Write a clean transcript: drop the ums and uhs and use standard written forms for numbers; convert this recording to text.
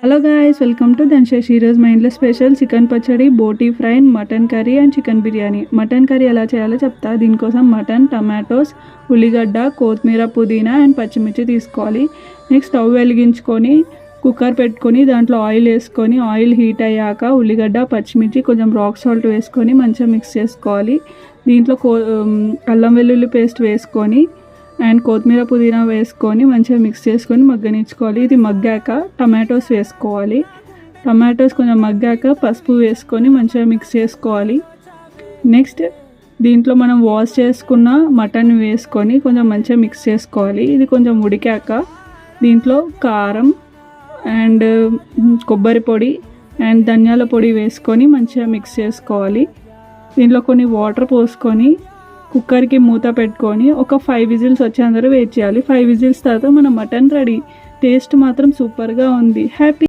Hello guys, welcome to Dhanshesh. ఈరోజు మా ఇంట్లో స్పెషల్ చికెన్ పచ్చడి, బోటీ fry, mutton curry and chicken biryani. Mutton curry ఎలా చేయాలో చెప్తా. దీనికోసం మటన్, టమాటోస్, ఉల్లిగడ్డ, కొత్తిమీర, పుదీనా అండ్ పచ్చిమిర్చి తీసుకోవాలి. నెక్స్ట్ స్టవ్ వెలిగించుకొని కుక్కర్ పెట్టుకొని దాంట్లో ఆయిల్ వేసుకొని ఆయిల్ హీట్ అయ్యాక ఉల్లిగడ్డ, పచ్చిమిర్చి, కొంచెం రాక్ సాల్ట్ వేసుకొని మంచిగా మిక్స్ చేసుకోవాలి. దీంట్లో అల్లం వెల్లుల్లి పేస్ట్ వేసుకొని అండ్ కొత్తిమీర, పుదీనా వేసుకొని మంచిగా మిక్స్ చేసుకొని మగ్గనిచ్చుకోవాలి. ఇది మగ్గాక టమాటోస్ వేసుకోవాలి. టమాటోస్ కొంచెం మగ్గాక పసుపు వేసుకొని మంచిగా మిక్స్ చేసుకోవాలి. నెక్స్ట్ దీంట్లో మనం వాష్ చేసుకున్న మటన్ వేసుకొని కొంచెం మంచిగా మిక్స్ చేసుకోవాలి. ఇది కొంచెం ఉడికాక దీంట్లో కారం అండ్ కొబ్బరి పొడి అండ్ ధనియాల పొడి వేసుకొని మంచిగా మిక్స్ చేసుకోవాలి. దీంట్లో కొన్ని వాటర్ పోసుకొని కుక్కర్కి మూత పెట్టుకొని ఒక 5 విజిల్స్ వచ్చేందరూ వెయిట్ చేయాలి. 5 విజిల్స్ తర్వాత మన మటన్ రెడీ. టేస్ట్ మాత్రం సూపర్గా ఉంది. హ్యాపీ.